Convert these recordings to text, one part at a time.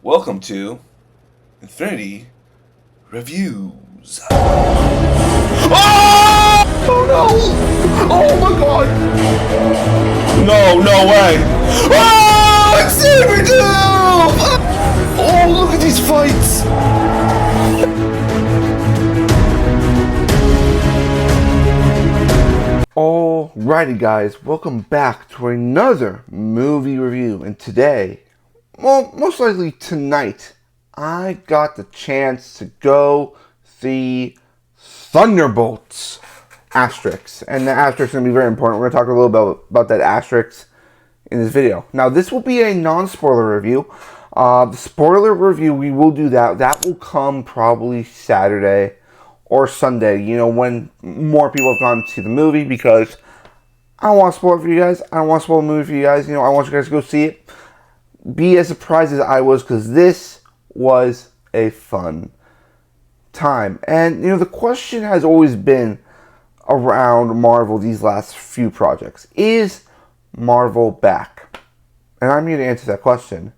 Welcome to Infinity Reviews. Oh no! Oh my god! No way! Oh, it's Sabretooth! Oh, look at these fights! Alrighty guys, welcome back to another movie review, and today, well, most likely tonight, I got the chance to go see Thunderbolts, asterisk, and the asterisk is going to be very important. We're going to talk a little bit about that asterisk in this video. Now, this will be a non-spoiler review. The spoiler review, we will do that. That will come probably Saturday or Sunday, when more people have gone to see the movie, because I don't want to spoil it for you guys. I don't want to spoil the movie for you guys. I want you guys to go see it. Be as surprised as I was, because this was a fun time. And, the question has always been around Marvel these last few projects. Is Marvel back? And I'm here to answer that question.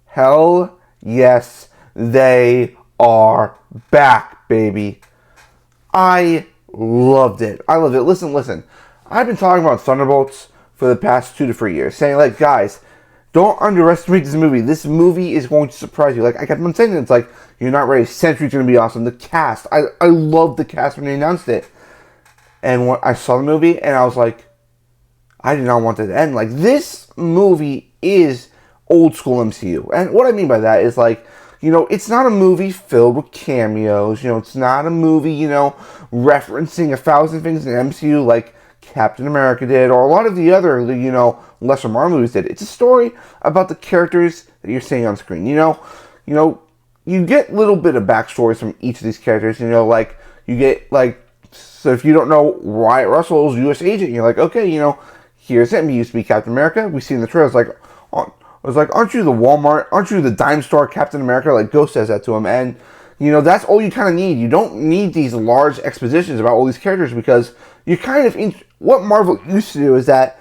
Hell yes, they are back, baby. I loved it. Listen. I've been talking about Thunderbolts for the past 2 to 3 years, saying, guys, don't underestimate this movie. This movie is going to surprise you. I kept on saying it. It's like, you're not ready. Sentry's going to be awesome. The cast. I loved the cast when they announced it. And when I saw the movie, and I was like, I did not want it to end. This movie is old school MCU. And what I mean by that is, it's not a movie filled with cameos. It's not a movie, referencing 1,000 things in the MCU like Captain America did, or a lot of the other, lesser Marvel movies did. It's a story about the characters that you're seeing on screen. You get a little bit of backstories from each of these characters. You get, so if you don't know Wyatt Russell's U.S. agent, you're like, okay, here's him. He used to be Captain America. We see in the trailers, aren't you the Walmart, aren't you the dime store Captain America? Ghost says that to him. And, that's all you kind of need. You don't need these large expositions about all these characters, because you kind of, what Marvel used to do is that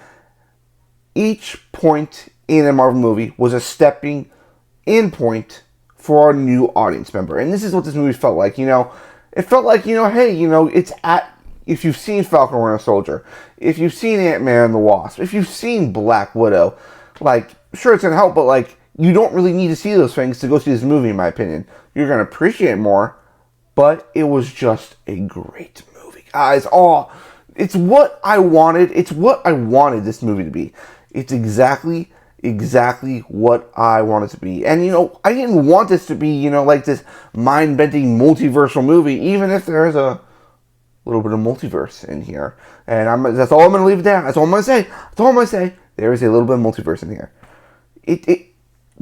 each point in a Marvel movie was a stepping in point for a new audience member. And this is what this movie felt like. It felt like, hey, it's if you've seen Falcon Winter Soldier, if you've seen Ant-Man and the Wasp, if you've seen Black Widow, sure, it's going to help, but, you don't really need to see those things to go see this movie, in my opinion. You're going to appreciate it more, but it was just a great movie, guys. It's what I wanted. It's what I wanted this movie to be. It's exactly what I wanted to be. And, I didn't want this to be, this mind-bending multiversal movie, even if there's a little bit of multiverse in here. And that's all I'm going to leave it there. That's all I'm going to say. There is a little bit of multiverse in here.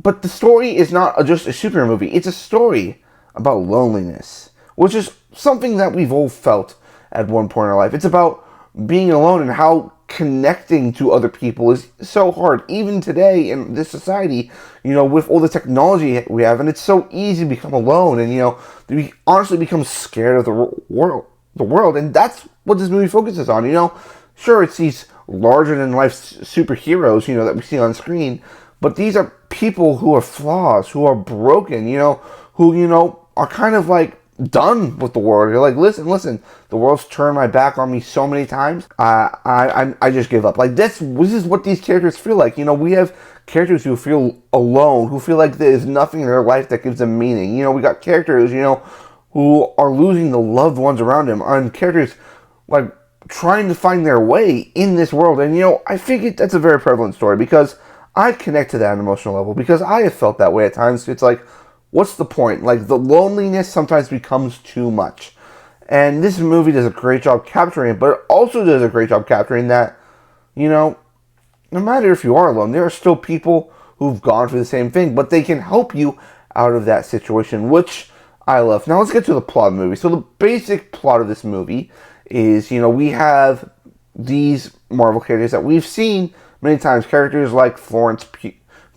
But the story is not just a superhero movie. It's a story about loneliness, which is something that we've all felt at one point in our life. It's about being alone and how connecting to other people is so hard, even today in this society, with all the technology we have, and it's so easy to become alone, and, we honestly become scared of the world, and that's what this movie focuses on. Sure, it's these larger-than-life superheroes, that we see on screen, but these are people who are flaws, who are broken, who, are kind of done with the world. You're like, listen, the world's turned my back on me so many times, I just give up. This is what these characters feel like. We have characters who feel alone, who feel like there's nothing in their life that gives them meaning. We got characters, who are losing the loved ones around them, and characters, trying to find their way in this world. And, I think that's a very prevalent story, because I connect to that on an emotional level, because I have felt that way at times. It's what's the point? The loneliness sometimes becomes too much. And this movie does a great job capturing it, but it also does a great job capturing that, no matter if you are alone, there are still people who've gone through the same thing, but they can help you out of that situation, which I love. Now let's get to the plot of the movie. So the basic plot of this movie is, we have these Marvel characters that we've seen many times. Characters like Florence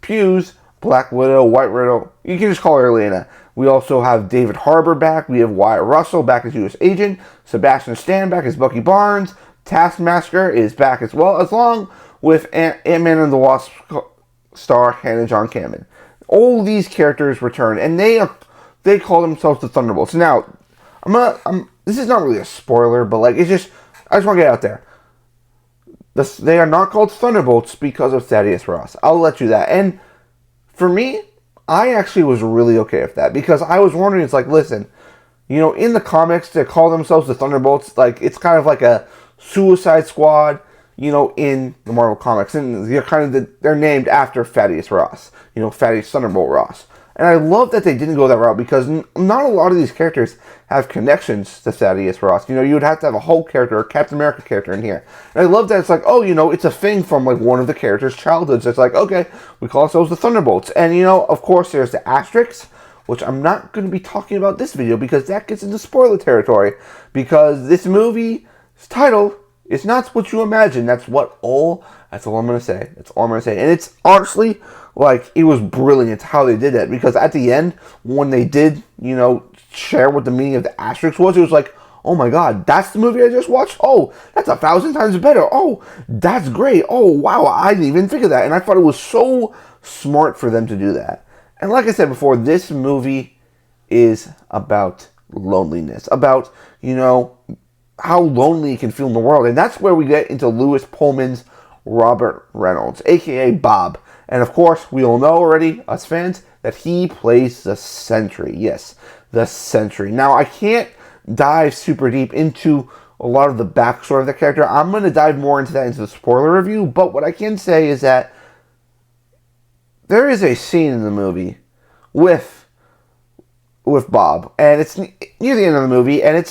Pugh's Black Widow, White Widow. You can just call her Elena. We also have David Harbour back. We have Wyatt Russell back as U.S. agent. Sebastian Stan back as Bucky Barnes. Taskmaster is back as well, along with Ant-Man and the Wasp star Hannah John Kamen. All these characters return, and they call themselves the Thunderbolts. Now, this is not really a spoiler, but like I just want to get it out there. They are not called Thunderbolts because of Thaddeus Ross. I'll let you that. And for me, I actually was really okay with that because I was wondering, it's like, listen, in the comics, they call themselves the Thunderbolts. Like, it's kind of like a Suicide Squad, in the Marvel comics. And they're named after Thaddeus Ross, Thaddeus Thunderbolt Ross. And I love that they didn't go that route because not a lot of these characters have connections to Thaddeus Ross. You would have to have a Hulk character or Captain America character in here. And I love that it's like, it's a thing from like one of the characters' childhoods. It's like, okay, we call ourselves the Thunderbolts. And, of course, there's the asterisks, which I'm not going to be talking about this video because that gets into spoiler territory. Because this movie's title is not what you imagine. That's all I'm going to say. That's all I'm going to say. And it's honestly, like, it was brilliant how they did that. Because at the end, when they did, share what the meaning of the asterisk was, it was like, oh my god, that's the movie I just watched? Oh, that's 1,000 times better. Oh, that's great. Oh, wow, I didn't even think of that. And I thought it was so smart for them to do that. And like I said before, this movie is about loneliness. About, how lonely you can feel in the world. And that's where we get into Lewis Pullman's Robert Reynolds, a.k.a. Bob. And of course, we all know already, us fans, that he plays the Sentry. Yes, the Sentry. Now, I can't dive super deep into a lot of the backstory of the character. I'm going to dive more into that into the spoiler review. But what I can say is that there is a scene in the movie with Bob. And it's near the end of the movie. And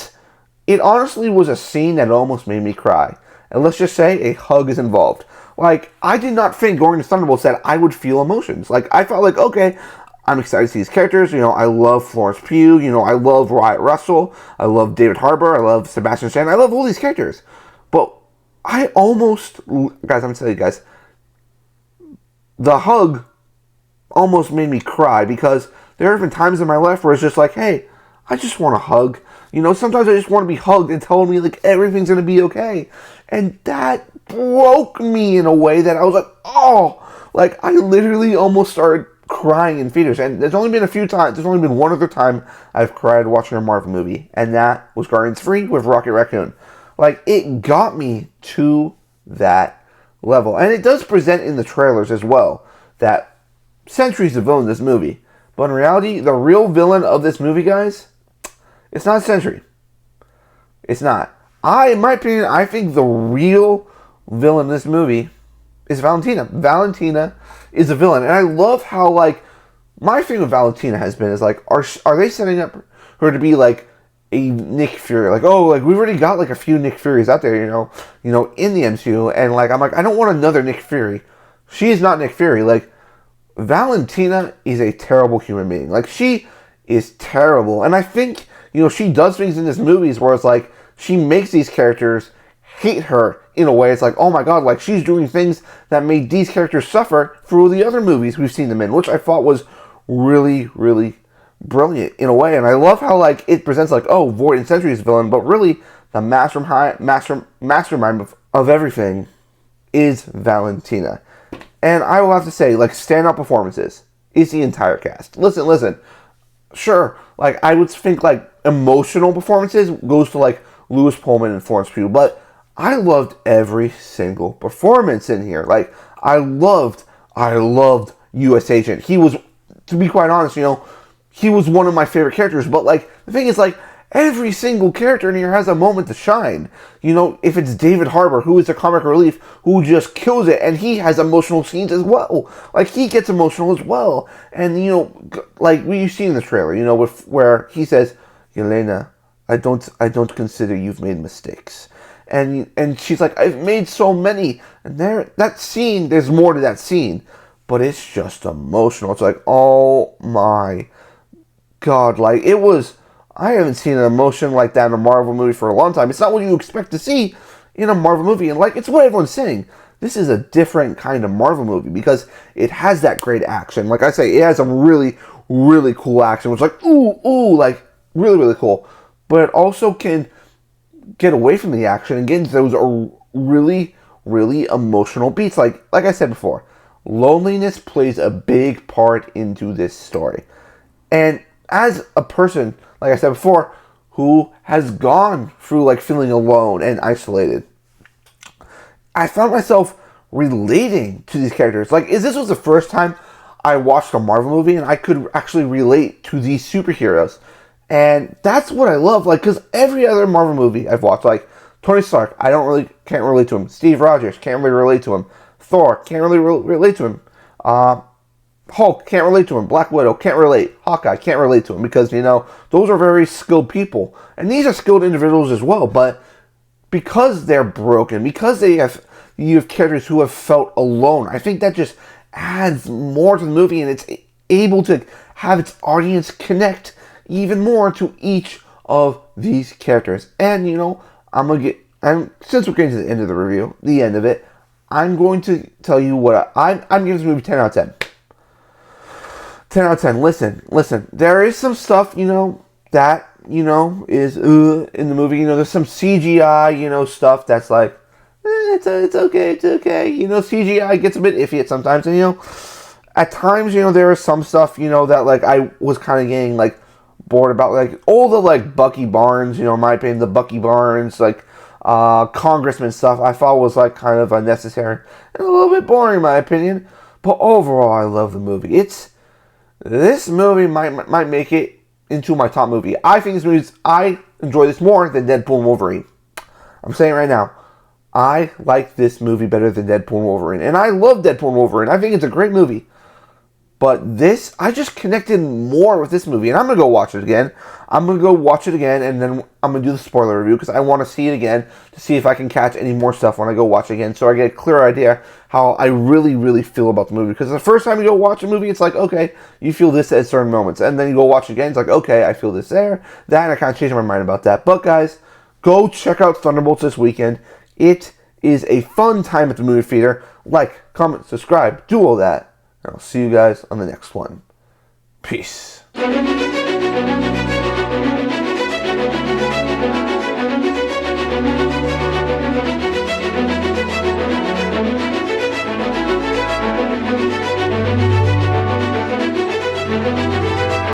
it honestly was a scene that almost made me cry. And let's just say a hug is involved. Like, I did not think going to Thunderbolts that I would feel emotions. Like, I felt like, okay, I'm excited to see these characters. I love Florence Pugh. I love Wyatt Russell. I love David Harbour. I love Sebastian Stan. I love all these characters. But I almost, guys, I'm going to tell you guys, the hug almost made me cry because there have been times in my life where it's just like, hey, I just want a hug. Sometimes I just want to be hugged and told me, like, everything's going to be okay. And that broke me in a way that I was like, oh, like, I literally almost started crying in theaters. And there's only been a few times, there's only been one other time I've cried watching a Marvel movie. And that was Guardians 3 with Rocket Raccoon. Like, it got me to that level. And it does present in the trailers as well that Sentry's the villain of this movie. But in reality, the real villain of this movie, guys, it's not Sentry. It's not. In my opinion, I think the real villain in this movie is Valentina. Valentina is a villain. And I love how, like, my thing with Valentina has been is, like, are they setting up her to be, like, a Nick Fury? Like, oh, like, we've already got, like, a few Nick Furies out there, in the MCU. And, like, I'm like, I don't want another Nick Fury. She is not Nick Fury. Like, Valentina is a terrible human being. Like, she is terrible. And I think, she does things in this movies where it's like, she makes these characters hate her in a way. It's like, oh my god, like, she's doing things that made these characters suffer through the other movies we've seen them in, which I thought was really, really brilliant in a way. And I love how, like, it presents like, oh, Void and Sentry is the villain, but really, the mastermind of everything is Valentina. And I will have to say, like, standout performances is the entire cast. Listen. Sure, like, I would think, like, emotional performances goes to, like, Lewis Pullman and Florence Pugh, but I loved every single performance in here. Like, I loved U.S. Agent. He was, to be quite honest, he was one of my favorite characters, but, like, the thing is, like, every single character in here has a moment to shine. If it's David Harbour, who is a comic relief, who just kills it, and he has emotional scenes as well. Like, he gets emotional as well. And, like, you see in the trailer, where he says, Yelena, I don't consider you've made mistakes. And she's like, I've made so many. And that scene, there's more to that scene. But it's just emotional. It's like, oh my god. Like, it was... I haven't seen an emotion like that in a Marvel movie for a long time. It's not what you expect to see in a Marvel movie. And, like, it's what everyone's saying. This is a different kind of Marvel movie because it has that great action. Like I say, it has some really, really cool action, which is like, ooh, like, really, really cool. But it also can get away from the action and get into those really, really emotional beats. Like I said before, loneliness plays a big part into this story. And as a person, like I said before, who has gone through like feeling alone and isolated, I found myself relating to these characters. Like, this was the first time I watched a Marvel movie and I could actually relate to these superheroes. And that's what I love. Like, because every other Marvel movie I've watched, like Tony Stark, can't relate to him. Steve Rogers, can't really relate to him. Thor, can't really relate to him. Hulk, can't relate to him. Black Widow, can't relate. Hawkeye, can't relate to him because, those are very skilled people. And these are skilled individuals as well, but because they're broken, because you have characters who have felt alone, I think that just adds more to the movie, and it's able to have its audience connect even more to each of these characters. And since we're getting to the end of the review, the end of it, I'm going to tell you what I'm giving this movie 10 out of 10. 10 out of 10. Listen. There is some stuff, that, is in the movie. There's some CGI, stuff that's like, it's okay. CGI gets a bit iffy at sometimes. And, at times, there is some stuff, that, like, I was kind of getting, like, bored about. Like, all the, like, Bucky Barnes, in my opinion, the Bucky Barnes, like, congressman stuff, I thought was, like, kind of unnecessary and a little bit boring, in my opinion. But overall, I love the movie. This movie might make it into my top movie. I enjoy this more than Deadpool and Wolverine. I'm saying it right now. I like this movie better than Deadpool and Wolverine. And I love Deadpool and Wolverine. I think it's a great movie. But this, I just connected more with this movie. And I'm going to go watch it again. And then I'm going to do the spoiler review because I want to see it again to see if I can catch any more stuff when I go watch it again. So I get a clear idea how I really, really feel about the movie. Because the first time you go watch a movie, it's like, okay, you feel this at certain moments. And then you go watch it again, it's like, okay, I feel this there. That, and I kind of changed my mind about that. But guys, go check out Thunderbolts this weekend. It is a fun time at the movie theater. Like, comment, subscribe, do all that. And I'll see you guys on the next one. Peace.